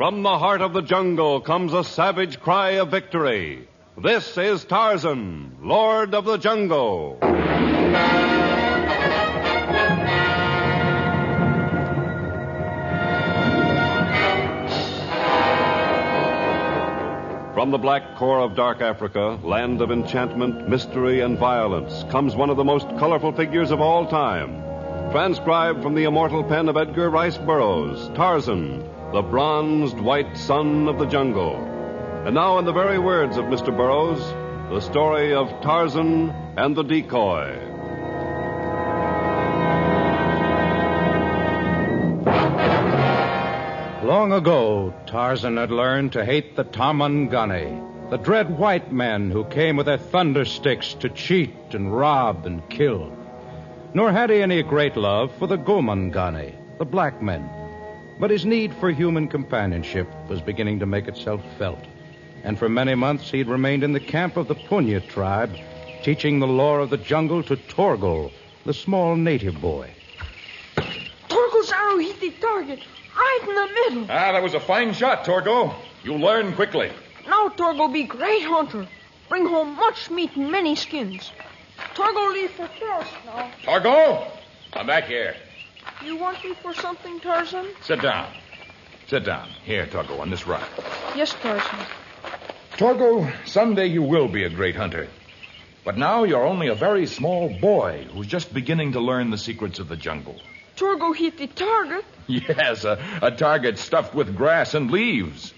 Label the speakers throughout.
Speaker 1: From the heart of the jungle comes a savage cry of victory. This is Tarzan, Lord of the Jungle. From the black core of dark Africa, land of enchantment, mystery, and violence, comes one of the most colorful figures of all time. Transcribed from the immortal pen of Edgar Rice Burroughs, Tarzan, the bronzed white son of the jungle. And now, in the very words of Mr. Burroughs, the story of Tarzan and the Decoy.
Speaker 2: Long ago, Tarzan had learned to hate the Tarmangani, the dread white men who came with their thunder sticks to cheat and rob and kill. Nor had he any great love for the Gomangani, the black men. But his need for human companionship was beginning to make itself felt. And for many months he'd remained in the camp of the Punya tribe, teaching the lore of the jungle to Torgo, the small native boy.
Speaker 3: Torgo's arrow hit the target, right in the middle.
Speaker 4: That was a fine shot, Torgo. You learn quickly.
Speaker 3: Now Torgo be great hunter. Bring home much meat and many skins. Torgo leave for forest now.
Speaker 4: Torgo, come back here.
Speaker 3: You want me for something, Tarzan?
Speaker 4: Sit down. Sit down. Here, Torgo, on this rock.
Speaker 3: Yes, Tarzan.
Speaker 4: Torgo, someday you will be a great hunter. But now you're only a very small boy who's just beginning to learn the secrets of the jungle.
Speaker 3: Torgo hit the target.
Speaker 4: Yes, a target stuffed with grass and leaves.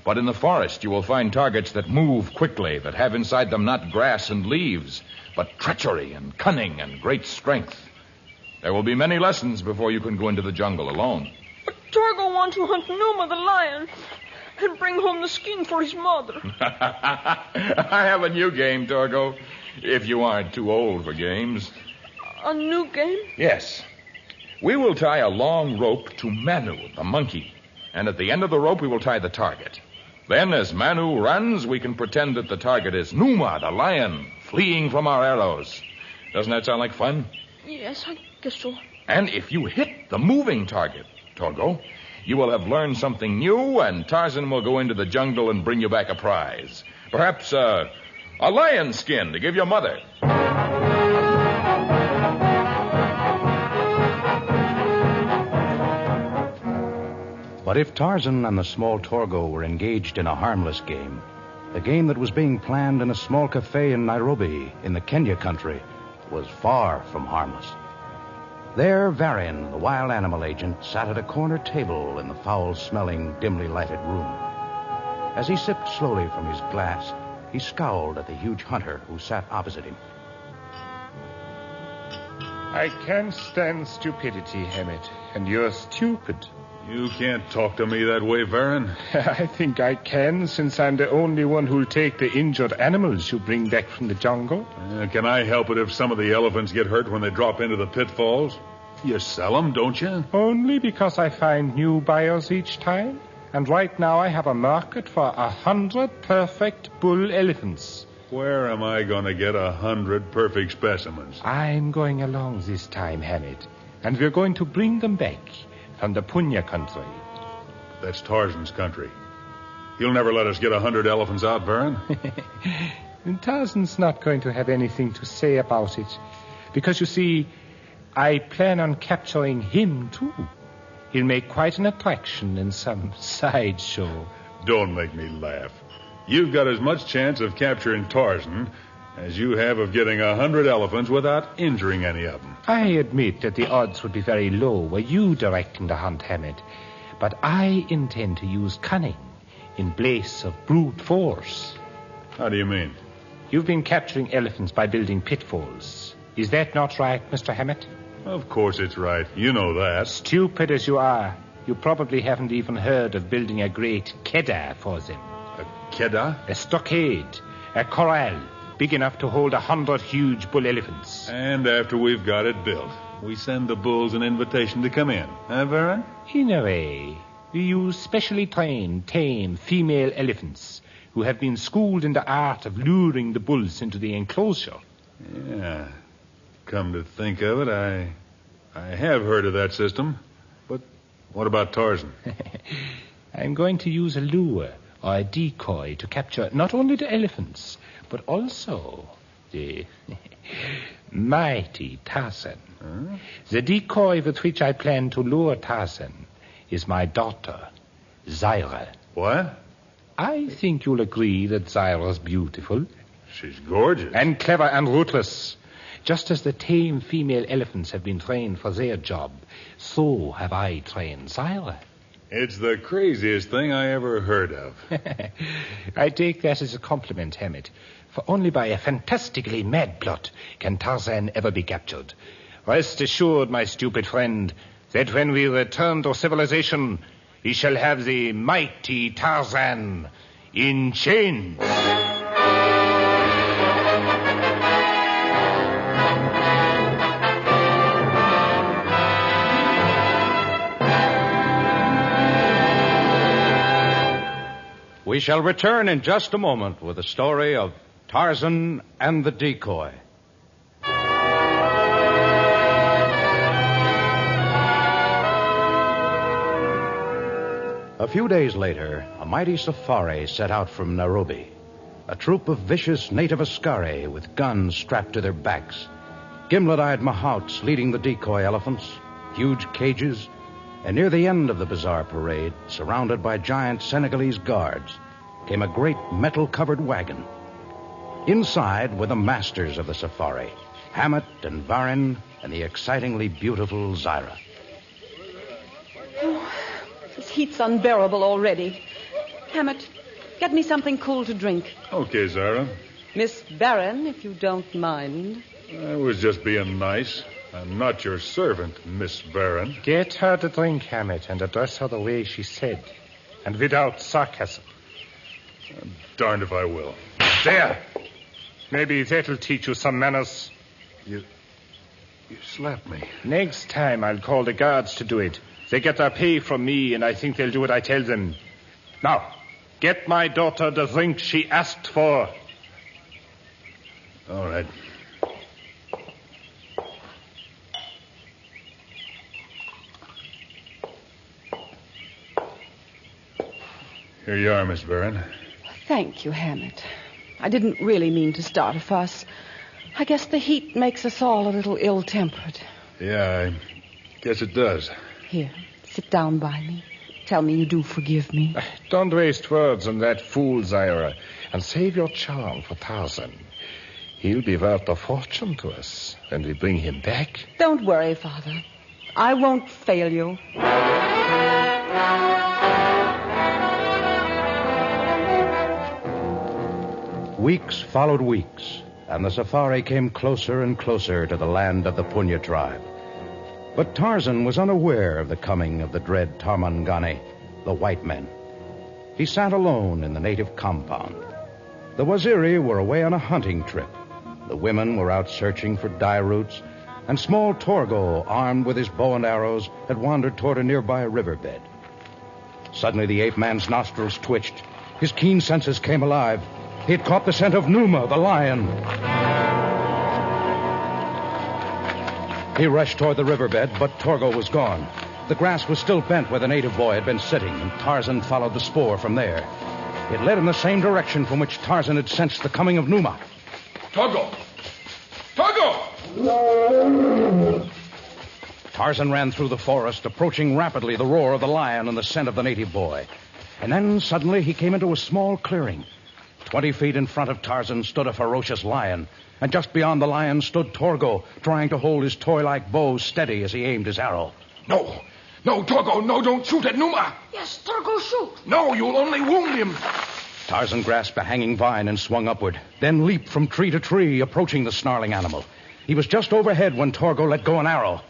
Speaker 4: But in the forest, you will find targets that move quickly, that have inside them not grass and leaves, but treachery and cunning and great strength. There will be many lessons before you can go into the jungle alone.
Speaker 3: But Torgo wants to hunt Numa the lion and bring home the skin for his mother.
Speaker 4: I have a new game, Torgo, if you aren't too old for games.
Speaker 3: A new game?
Speaker 4: Yes. We will tie a long rope to Manu, the monkey. And at the end of the rope, we will tie the target. Then, as Manu runs, we can pretend that the target is Numa, the lion, fleeing from our arrows. Doesn't that sound like fun?
Speaker 3: Yes, I guess so.
Speaker 4: And if you hit the moving target, Torgo, you will have learned something new, and Tarzan will go into the jungle and bring you back a prize. Perhaps a lion skin to give your mother.
Speaker 2: But if Tarzan and the small Torgo were engaged in a harmless game, the game that was being planned in a small cafe in Nairobi, in the Kenya country, was far from harmless. There, Varian, the wild animal agent, sat at a corner table in the foul-smelling, dimly lighted room. As he sipped slowly from his glass, he scowled at the huge hunter who sat opposite him.
Speaker 5: I can't stand stupidity, Hammett, and you're stupid.
Speaker 6: You can't talk to me that way, Varian.
Speaker 5: I think I can, since I'm the only one who'll take the injured animals you bring back from the jungle.
Speaker 6: Can I help it if some of the elephants get hurt when they drop into the pitfalls? You sell them, don't you?
Speaker 5: Only because I find new buyers each time. And right now I have a market for 100 perfect bull elephants.
Speaker 6: Where am I going to get 100 perfect specimens?
Speaker 5: I'm going along this time, Hammett. And we're going to bring them back from the Punya country.
Speaker 6: That's Tarzan's country. He'll never let us get 100 elephants out, Varian.
Speaker 5: Tarzan's not going to have anything to say about it. Because, you see, I plan on capturing him, too. He'll make quite an attraction in some sideshow.
Speaker 6: Don't make me laugh. You've got as much chance of capturing Tarzan as you have of getting 100 elephants without injuring any of them.
Speaker 5: I admit that the odds would be very low were you directing the hunt, Hammett. But I intend to use cunning in place of brute force.
Speaker 6: How do you mean?
Speaker 5: You've been capturing elephants by building pitfalls. Is that not right, Mr. Hammett?
Speaker 6: Of course it's right. You know that.
Speaker 5: Stupid as you are, you probably haven't even heard of building a great keddah for them.
Speaker 6: A keddah?
Speaker 5: A stockade, a corral, big enough to hold 100 huge bull elephants.
Speaker 6: And after we've got it built, we send the bulls an invitation to come in. Huh, Varian?
Speaker 5: In a way, we use specially trained, tame female elephants who have been schooled in the art of luring the bulls into the enclosure.
Speaker 6: Yeah. Come to think of it, I have heard of that system. But what about Tarzan?
Speaker 5: I'm going to use a lure or a decoy to capture not only the elephants, but also the mighty Tarzan. Huh? The decoy with which I plan to lure Tarzan is my daughter, Zaira.
Speaker 6: What?
Speaker 5: I think you'll agree that Zaira's beautiful.
Speaker 6: She's gorgeous.
Speaker 5: And clever and ruthless. Just as the tame female elephants have been trained for their job, so have I trained Zaira.
Speaker 6: It's the craziest thing I ever heard of.
Speaker 5: I take that as a compliment, Hammett. For only by a fantastically mad plot can Tarzan ever be captured. Rest assured, my stupid friend, that when we return to civilization, we shall have the mighty Tarzan in chains.
Speaker 2: We shall return in just a moment with the story of Tarzan and the Decoy. A few days later, a mighty safari set out from Nairobi. A troop of vicious native askari with guns strapped to their backs. Gimlet-eyed mahouts leading the decoy elephants, huge cages, and near the end of the bizarre parade, surrounded by giant Senegalese guards, came a great metal-covered wagon. Inside were the masters of the safari, Hammett and Varin, and the excitingly beautiful Zaira.
Speaker 7: Oh, this heat's unbearable already. Hammett, get me something cool to drink.
Speaker 6: Okay, Zaira.
Speaker 7: Miss Varin, if you don't mind.
Speaker 6: I was just being nice. I'm not your servant, Miss Varin.
Speaker 5: Get her to drink, Hammett, and address her the way she said, and without sarcasm.
Speaker 6: I'm darned if I will.
Speaker 5: There! Maybe that'll teach you some manners.
Speaker 6: You slapped me.
Speaker 5: Next time I'll call the guards to do it. They get their pay from me, and I think they'll do what I tell them. Now, get my daughter the drink she asked for.
Speaker 6: All right. Here you are, Miss Varin.
Speaker 7: Thank you, Hammett. I didn't really mean to start a fuss. I guess the heat makes us all a little ill-tempered.
Speaker 6: Yeah, I guess it does.
Speaker 7: Here, sit down by me. Tell me you do forgive me.
Speaker 5: Don't waste words on that fool, Zaira, and save your charm for Tarzan. He'll be worth a fortune to us when we bring him back.
Speaker 7: Don't worry, Father. I won't fail you.
Speaker 2: Weeks followed weeks, and the safari came closer and closer to the land of the Punya tribe. But Tarzan was unaware of the coming of the dread Tarmangani, the white men. He sat alone in the native compound. The Waziri were away on a hunting trip. The women were out searching for dye roots, and small Torgo, armed with his bow and arrows, had wandered toward a nearby riverbed. Suddenly the ape-man's nostrils twitched. His keen senses came alive. He had caught the scent of Numa, the lion. He rushed toward the riverbed, but Torgo was gone. The grass was still bent where the native boy had been sitting, and Tarzan followed the spoor from there. It led in the same direction from which Tarzan had sensed the coming of Numa.
Speaker 4: Torgo! Torgo!
Speaker 2: Tarzan ran through the forest, approaching rapidly the roar of the lion and the scent of the native boy. And then suddenly he came into a small clearing. 20 feet in front of Tarzan stood a ferocious lion, and just beyond the lion stood Torgo, trying to hold his toy-like bow steady as he aimed his arrow.
Speaker 4: No, Torgo, no, don't shoot at Numa.
Speaker 3: Yes, Torgo, shoot.
Speaker 4: No, you'll only wound him.
Speaker 2: Tarzan grasped a hanging vine and swung upward, then leaped from tree to tree, approaching the snarling animal. He was just overhead when Torgo let go an arrow.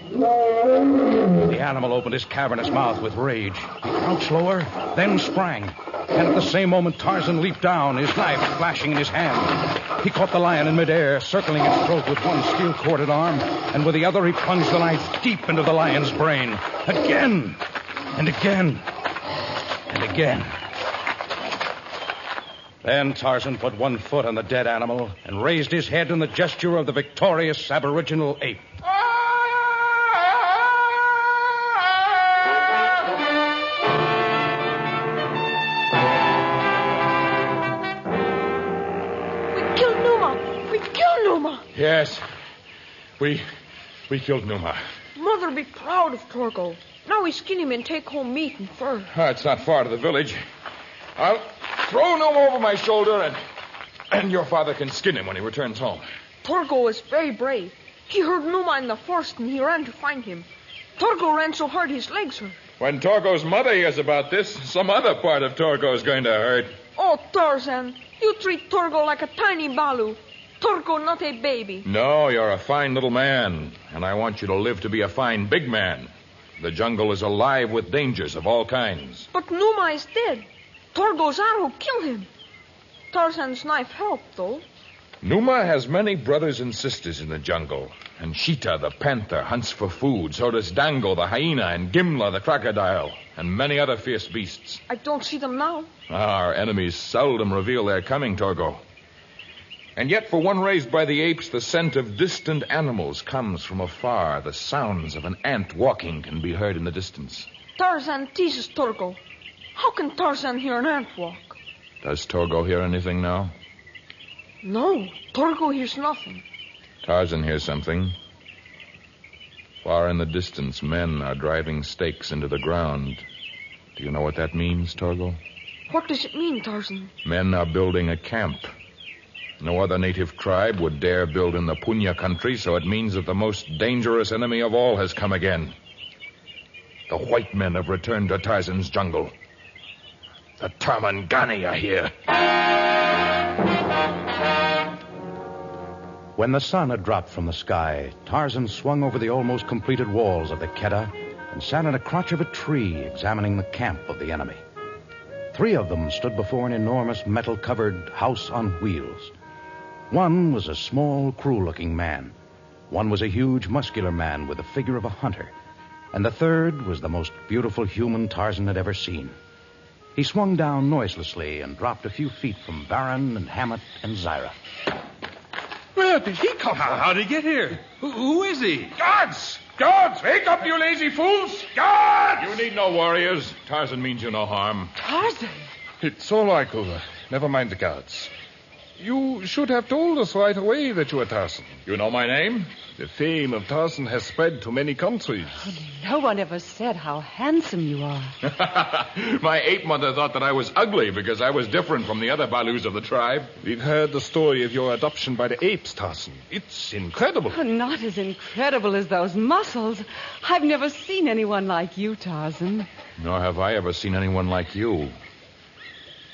Speaker 2: The animal opened his cavernous mouth with rage. He crouched lower, then sprang. And at the same moment, Tarzan leaped down, his knife flashing in his hand. He caught the lion in midair, circling its throat with one steel-corded arm, and with the other he plunged the knife deep into the lion's brain. Again, and again, and again. Then Tarzan put one foot on the dead animal and raised his head in the gesture of the victorious aboriginal ape.
Speaker 4: Yes. We killed Numa.
Speaker 3: Mother be proud of Torgo. Now we skin him and take home meat and fur.
Speaker 4: It's not far to the village. I'll throw Numa over my shoulder, and your father can skin him when he returns home.
Speaker 3: Torgo is very brave. He heard Numa in the forest and he ran to find him. Torgo ran so hard his legs hurt.
Speaker 4: When Torgo's mother hears about this, some other part of Torgo is going to hurt.
Speaker 3: Oh, Tarzan, you treat Torgo like a tiny balu. Torgo not a baby.
Speaker 4: No, you're a fine little man, and I want you to live to be a fine big man. The jungle is alive with dangers of all kinds.
Speaker 3: But Numa is dead. Torgo's arrow killed him. Tarzan's knife helped, though.
Speaker 4: Numa has many brothers and sisters in the jungle. And Sheeta, the panther, hunts for food. So does Dango, the hyena, and Gimla, the crocodile, and many other fierce beasts.
Speaker 3: I don't see them now.
Speaker 4: Our enemies seldom reveal their coming, Torgo. And yet, for one raised by the apes, the scent of distant animals comes from afar. The sounds of an ant walking can be heard in the distance.
Speaker 3: Tarzan teases Torgo. How can Tarzan hear an ant walk?
Speaker 4: Does Torgo hear anything now?
Speaker 3: No, Torgo hears nothing.
Speaker 4: Tarzan hears something. Far in the distance, men are driving stakes into the ground. Do you know what that means, Torgo?
Speaker 3: What does it mean, Tarzan?
Speaker 4: Men are building a camp. No other native tribe would dare build in the Punya country, so it means that the most dangerous enemy of all has come again. The white men have returned to Tarzan's jungle. The Tarmangani are here.
Speaker 2: When the sun had dropped from the sky, Tarzan swung over the almost completed walls of the Keddah and sat in a crotch of a tree examining the camp of the enemy. 3 of them stood before an enormous metal-covered house on wheels. One was a small, cruel-looking man. One was a huge, muscular man with the figure of a hunter. And the third was the most beautiful human Tarzan had ever seen. He swung down noiselessly and dropped a few feet from Baron and Hammett and Zaira.
Speaker 8: Where did he come from? How did he get here? Who is he?
Speaker 4: Guards! Guards! Wake up, you lazy fools! Guards! You need no warriors. Tarzan means you no harm.
Speaker 3: Tarzan?
Speaker 8: It's all right, Cooler. Never mind the guards. You should have told us right away that you were Tarzan.
Speaker 4: You know my name?
Speaker 8: The fame of Tarzan has spread to many countries.
Speaker 7: No one ever said how handsome you are.
Speaker 4: My ape mother thought that I was ugly because I was different from the other Balus of the tribe.
Speaker 8: We've heard the story of your adoption by the apes, Tarzan. It's incredible.
Speaker 7: Not as incredible as those muscles. I've never seen anyone like you, Tarzan.
Speaker 4: Nor have I ever seen anyone like you.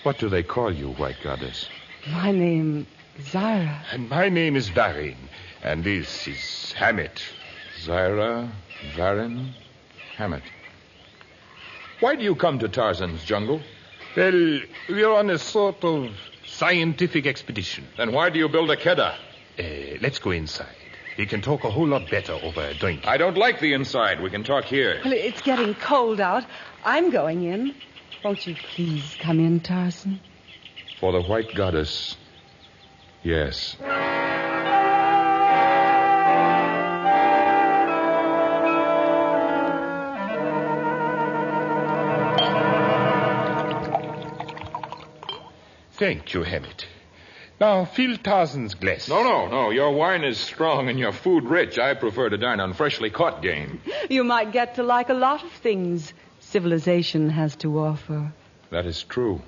Speaker 4: What do they call you, White Goddess?
Speaker 7: My name is Zaira.
Speaker 8: And my name is Varin. And this is Hammett.
Speaker 4: Zaira, Varin, Hammett. Why do you come to Tarzan's jungle?
Speaker 8: Well, we're on a sort of scientific expedition.
Speaker 4: Then why do you build a Keddah?
Speaker 8: Let's go inside. We can talk a whole lot better over a drink.
Speaker 4: I don't like the inside. We can talk here.
Speaker 7: Well, it's getting cold out. I'm going in. Won't you please come in, Tarzan?
Speaker 4: For the White Goddess, yes.
Speaker 8: Thank you, Hammett. Now, fill Tarzan's glass.
Speaker 4: No. Your wine is strong and your food rich. I prefer to dine on freshly caught game.
Speaker 7: You might get to like a lot of things civilization has to offer.
Speaker 4: That is true.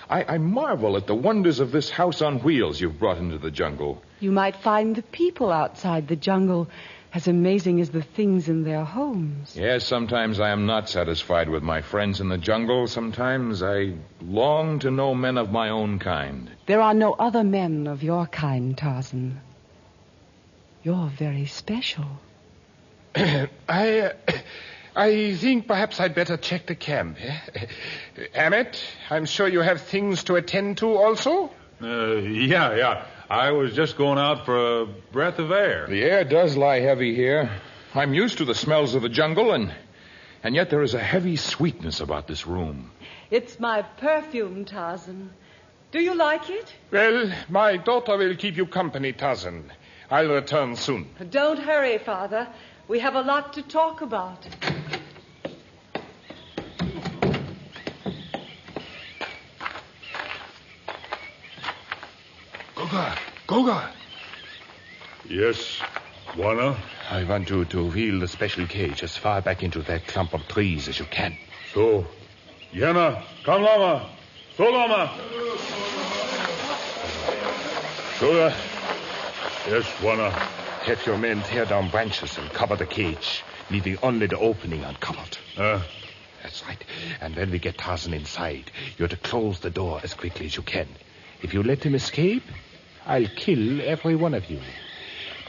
Speaker 4: I marvel at the wonders of this house on wheels you've brought into the jungle.
Speaker 7: You might find the people outside the jungle as amazing as the things in their homes.
Speaker 4: Yes, sometimes I am not satisfied with my friends in the jungle. Sometimes I long to know men of my own kind.
Speaker 7: There are no other men of your kind, Tarzan. You're very special.
Speaker 8: I think perhaps I'd better check the camp. Hammett, I'm sure you have things to attend to also?
Speaker 6: Yeah. I was just going out for a breath of air.
Speaker 4: The air does lie heavy here. I'm used to the smells of the jungle, and yet there is a heavy sweetness about this room.
Speaker 7: It's my perfume, Tarzan. Do you like it?
Speaker 8: Well, my daughter will keep you company, Tarzan. I'll return soon.
Speaker 7: Don't hurry, Father. We have a lot to talk about.
Speaker 8: Goga.
Speaker 6: Yes, Juana?
Speaker 8: I want you to wheel the special cage as far back into that clump of trees as you can.
Speaker 6: So, Yana, come lama. So lama.
Speaker 8: Sure.
Speaker 6: Yes, Juana.
Speaker 8: Have your men tear down branches and cover the cage, leaving only the opening uncovered. That's right. And when we get Tarzan inside, you're to close the door as quickly as you can. If you let him escape, I'll kill every one of you.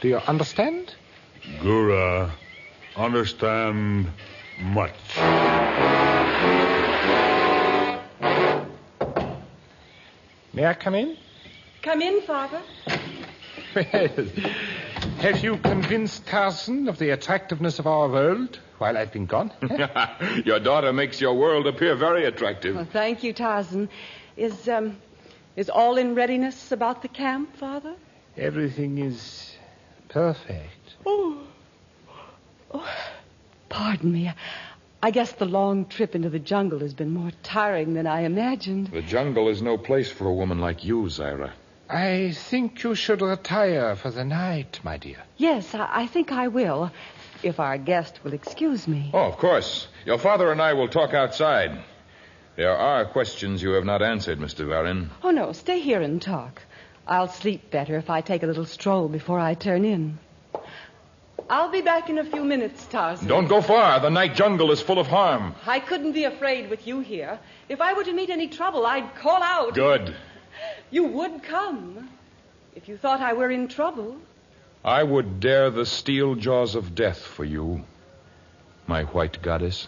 Speaker 8: Do you understand?
Speaker 6: Gura, understand much.
Speaker 5: May I come in?
Speaker 7: Come in, Father.
Speaker 5: Well, have you convinced Tarzan of the attractiveness of our world while I've been gone?
Speaker 4: Your daughter makes your world appear very attractive.
Speaker 7: Well, thank you, Tarzan. Is all in readiness about the camp, Father?
Speaker 5: Everything is perfect.
Speaker 7: Oh, pardon me. I guess the long trip into the jungle has been more tiring than I imagined.
Speaker 4: The jungle is no place for a woman like you, Zaira.
Speaker 5: I think you should retire for the night, my dear.
Speaker 7: Yes, I think I will, if our guest will excuse me.
Speaker 4: Oh, of course. Your father and I will talk outside. There are questions you have not answered, Mr. Varin.
Speaker 7: Oh, no, stay here and talk. I'll sleep better if I take a little stroll before I turn in. I'll be back in a few minutes, Tarzan.
Speaker 4: Don't go far. The night jungle is full of harm.
Speaker 7: I couldn't be afraid with you here. If I were to meet any trouble, I'd call out.
Speaker 4: Good.
Speaker 7: You would come if you thought I were in trouble.
Speaker 4: I would dare the steel jaws of death for you, my white goddess.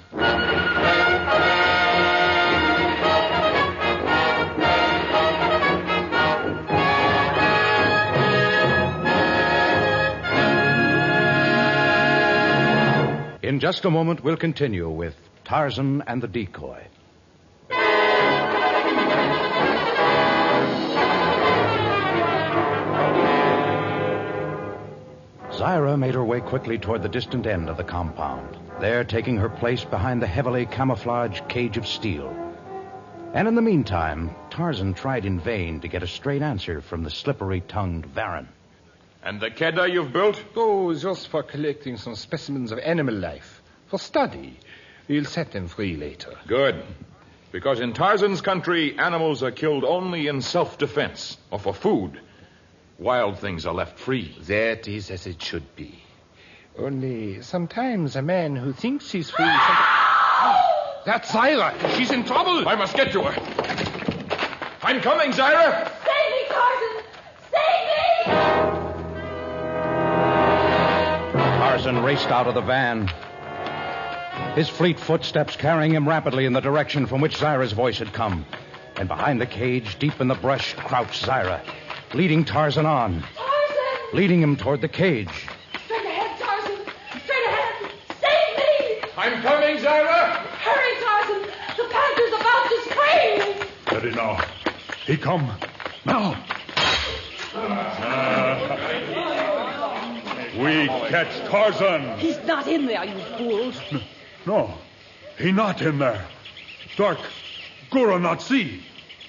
Speaker 2: In just a moment, we'll continue with Tarzan and the Decoy. Zaira made her way quickly toward the distant end of the compound, there taking her place behind the heavily camouflaged cage of steel. And in the meantime, Tarzan tried in vain to get a straight answer from the slippery-tongued Varin.
Speaker 4: And the keddah you've built?
Speaker 5: Oh, just for collecting some specimens of animal life. For study. We'll set them free later.
Speaker 4: Good. Because in Tarzan's country, animals are killed only in self-defense or for food. Wild things are left free.
Speaker 5: That is as it should be. Only sometimes a man who thinks he's free... That's Zaira. She's in trouble.
Speaker 4: I must get to her. I'm coming, Zaira.
Speaker 3: Save me, Tarzan! Save me!
Speaker 2: Tarzan raced out of the van, his fleet footsteps carrying him rapidly in the direction from which Zaira's voice had come. And behind the cage, deep in the brush, crouched Zaira, leading Tarzan on.
Speaker 3: Tarzan!
Speaker 2: Leading him toward the cage.
Speaker 3: Straight ahead, Tarzan! Straight ahead! Save me!
Speaker 4: I'm coming, Zaira.
Speaker 3: Hurry, Tarzan! The panther's about to spring!
Speaker 6: Ready now. He come. Now. We catch Tarzan.
Speaker 7: He's not in there, you fools.
Speaker 6: No, he not in there. Dark. Gura not see.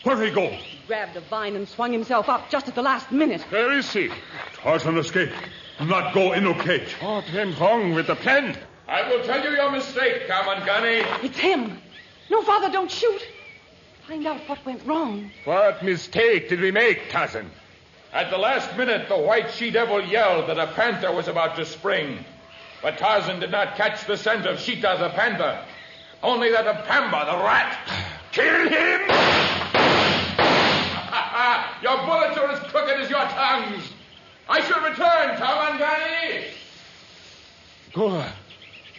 Speaker 6: Where he go?
Speaker 7: He grabbed a vine and swung himself up just at the last minute.
Speaker 6: Where is he? Tarzan escape. Not go in no cage.
Speaker 8: What went wrong with the plan?
Speaker 4: I will tell you your mistake, Kamangani.
Speaker 7: It's him. No, Father, don't shoot. Find out what went wrong.
Speaker 8: What mistake did we make, Tarzan?
Speaker 4: At the last minute, the white she-devil yelled that a panther was about to spring. But Tarzan did not catch the scent of Sheeta the panther. Only that of Pamba the rat. Kill him! Your bullets are as crooked as your tongues. I shall return, Kamangani.
Speaker 8: Gura,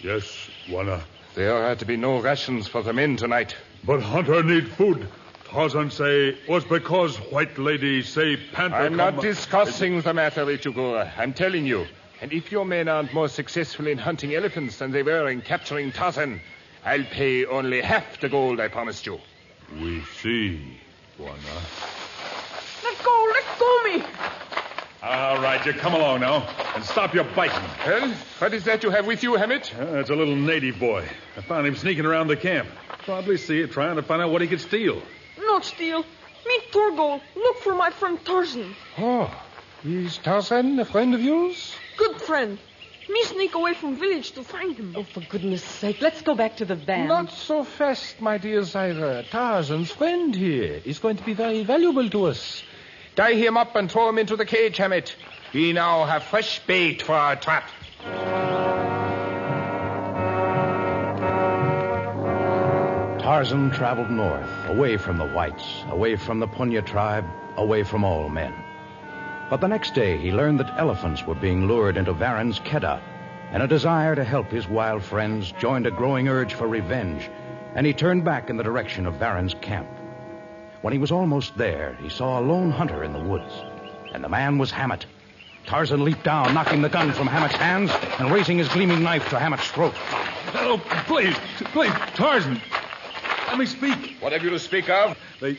Speaker 6: Yes, Wana.
Speaker 8: there are to be no rations for the men tonight.
Speaker 6: But hunter need food. Tarzan say was because white lady say panther
Speaker 8: I'm not
Speaker 6: come-
Speaker 8: discussing the matter with you, Gura. I'm telling you. And if your men aren't more successful in hunting elephants than they were in capturing Tarzan, I'll pay only half the gold I promised you.
Speaker 6: We see, Wana.
Speaker 3: Let go me!
Speaker 6: All right, you come along now and stop your biting.
Speaker 8: Well, what is that you have with you, Hammett?
Speaker 6: It's a little native boy. I found him sneaking around the camp. Probably see it, trying to find out what he could steal.
Speaker 3: Not steal. Meet Torgo. Look for my friend Tarzan.
Speaker 8: Oh,
Speaker 5: Is Tarzan a friend of yours?
Speaker 3: Good friend. Me sneak away from village to find him.
Speaker 7: Oh, for goodness sake, let's go back to the van.
Speaker 5: Not so fast, my dear Zyra. Tarzan's friend here is going to be very valuable to us. Tie him up and throw him into the cage, Hammett. We now have fresh bait for our trap.
Speaker 2: Tarzan traveled north, away from the whites, away from the Punya tribe, away from all men. But the next day he learned that elephants were being lured into Varen's Kedah, and a desire to help his wild friends joined a growing urge for revenge, and he turned back in the direction of Varen's camp. When he was almost there, he saw a lone hunter in the woods, and the man was Hammett. Tarzan leaped down, knocking the gun from Hammett's hands and raising his gleaming knife to Hammett's throat.
Speaker 6: Oh, please, Tarzan. Let me speak.
Speaker 4: What have you to speak of?
Speaker 6: They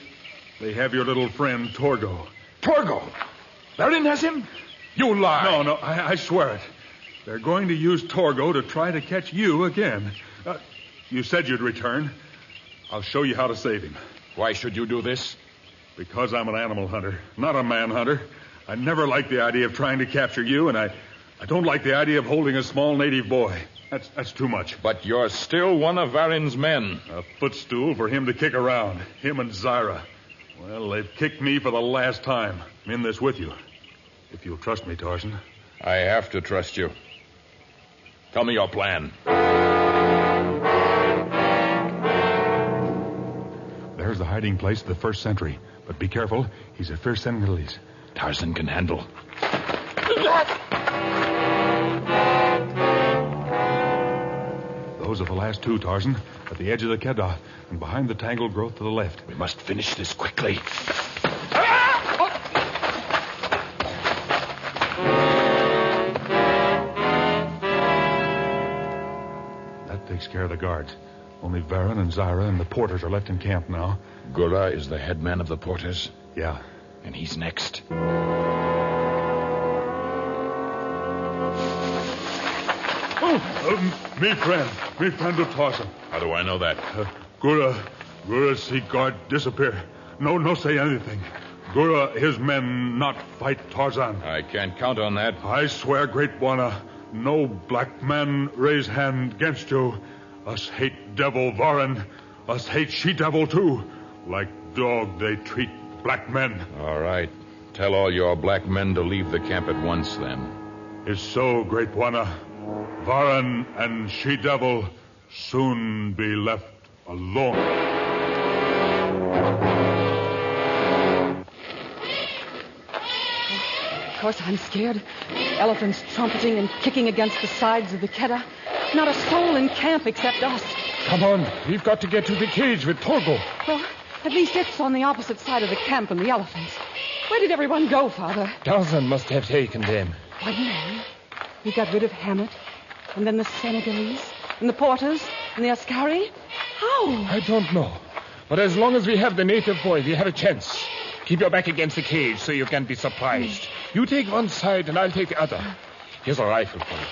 Speaker 6: have your little friend, Torgo.
Speaker 4: Torgo! Varen has him? You lie.
Speaker 6: No, I swear it. They're going to use Torgo to try to catch you again. You said you'd return. I'll show you how to save him.
Speaker 4: Why should you do this?
Speaker 6: Because I'm an animal hunter, not a man hunter. I never liked the idea of trying to capture you, and I don't like the idea of holding a small native boy. That's too much.
Speaker 4: But you're still one of Varen's men.
Speaker 6: A footstool for him to kick around. Him and Zyra. Well, they've kicked me for the last time. I'm in this with you. If you'll trust me, Tarzan.
Speaker 4: I have to trust you. Tell me your plan.
Speaker 6: There's the hiding place of the first sentry. But be careful. He's a fierce Senegalese.
Speaker 4: Tarzan can handle.
Speaker 6: Those are the last two, Tarzan. At the edge of the Kedah and behind the tangled growth to the left.
Speaker 4: We must finish this quickly.
Speaker 6: That takes care of the guards. Only Varen and Zyra and the porters are left in camp now.
Speaker 4: Gura is the head man of the porters.
Speaker 6: Yeah.
Speaker 4: And he's next.
Speaker 6: Me friend of Tarzan.
Speaker 4: How do I know that?
Speaker 6: Gura see guard disappear. No say anything. Gura, his men not fight Tarzan.
Speaker 4: I can't count on that.
Speaker 6: I swear, Great Bwana, no black man raise hand against you. Us hate devil Varen. Us hate she-devil, too. Like dog, they treat black men.
Speaker 4: All right. Tell all your black men to leave the camp at once, then.
Speaker 6: Is so, Great Bwana. Varen and she-devil soon be left alone.
Speaker 7: Of course, I'm scared. Elephants trumpeting and kicking against the sides of the Kedah. Not a soul in camp except us.
Speaker 5: Come on. We've got to get to the cage with Torgo.
Speaker 7: Well, at least it's on the opposite side of the camp from the elephants. Where did everyone go, Father?
Speaker 5: Tarzan must have taken them.
Speaker 7: One man. We got rid of Hammett, and then the Senegalese, and the porters, and the Askari. How?
Speaker 5: I don't know. But as long as we have the native boy, we have a chance. Keep your back against the cage so you can't be surprised. You take one side, and I'll take the other. Here's a rifle for you.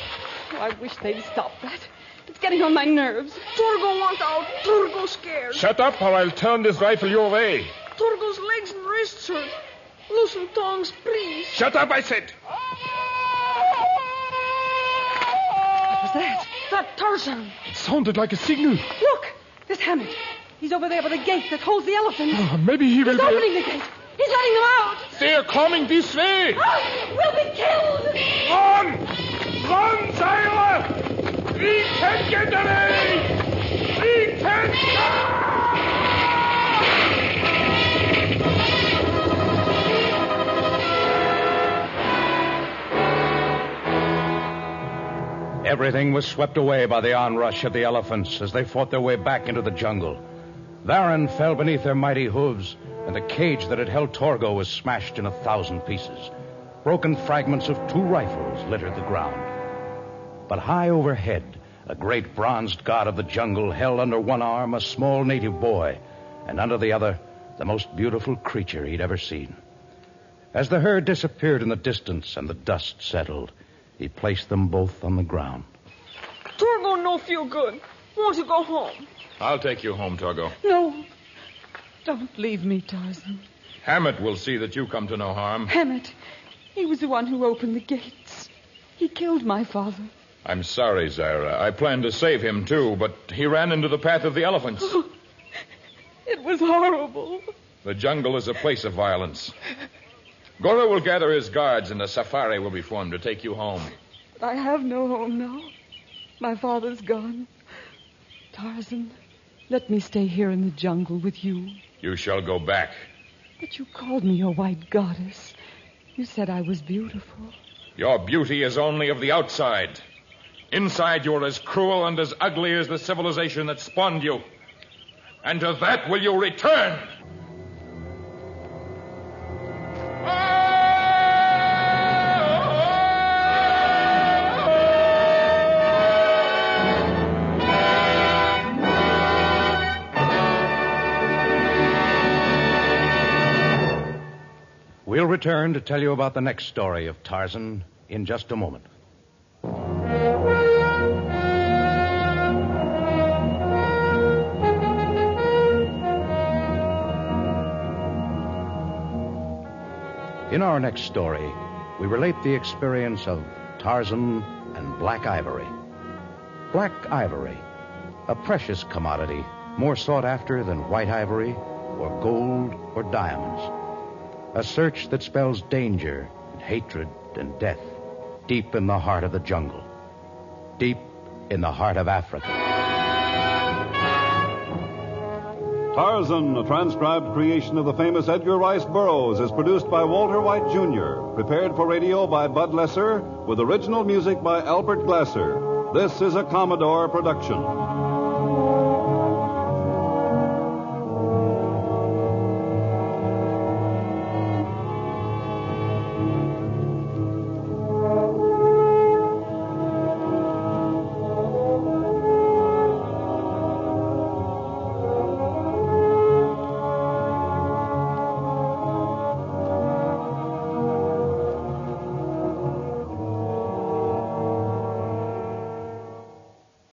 Speaker 7: Oh, I wish they'd stop that. It's getting on my nerves.
Speaker 3: Torgo want out. Torgo's scared.
Speaker 5: Shut up, or I'll turn this rifle your way.
Speaker 3: Torgo's legs and wrists hurt. Loosen tongues, please.
Speaker 5: Shut up, I said.
Speaker 7: What was that?
Speaker 3: That Tarzan.
Speaker 5: It sounded like a signal.
Speaker 7: Look, there's Hammett. He's over there by the gate that holds the elephants.
Speaker 5: Oh, maybe he will
Speaker 7: He's opening the gate. He's letting them out.
Speaker 5: They're coming this way.
Speaker 7: We'll be killed.
Speaker 5: Run! Run, Zyra! We can get away! We can...
Speaker 2: Everything was swept away by the onrush of the elephants as they fought their way back into the jungle. Varen fell beneath their mighty hooves, and the cage that had held Torgo was smashed in 1,000 pieces. Broken fragments of 2 rifles littered the ground. But high overhead, a great bronzed god of the jungle held under one arm a small native boy, and under the other, the most beautiful creature he'd ever seen. As the herd disappeared in the distance and the dust settled, he placed them both on the ground.
Speaker 3: Torgo no feel good. Want to go home.
Speaker 4: I'll take you home, Torgo.
Speaker 7: No. Don't leave me, Tarzan.
Speaker 4: Hammett will see that you come to no harm.
Speaker 7: Hammett. He was the one who opened the gates. He killed my father.
Speaker 4: I'm sorry, Zaira. I planned to save him, too, but he ran into the path of the elephants.
Speaker 7: It was horrible.
Speaker 4: The jungle is a place of violence. Gora will gather his guards, and a safari will be formed to take you home.
Speaker 7: But I have no home now. My father's gone. Tarzan, let me stay here in the jungle with you.
Speaker 4: You shall go back.
Speaker 7: But you called me your white goddess. You said I was beautiful.
Speaker 4: Your beauty is only of the outside. Inside, you're as cruel and as ugly as the civilization that spawned you. And to that will you return.
Speaker 2: We'll return to tell you about the next story of Tarzan in just a moment. In our next story, we relate the experience of Tarzan and Black Ivory. Black ivory, a precious commodity, more sought after than white ivory or gold or diamonds. A search that spells danger and hatred and death deep in the heart of the jungle, deep in the heart of Africa.
Speaker 1: Tarzan, a transcribed creation of the famous Edgar Rice Burroughs, is produced by Walter White, Jr., prepared for radio by Bud Lesser, with original music by Albert Glasser. This is a Commodore production.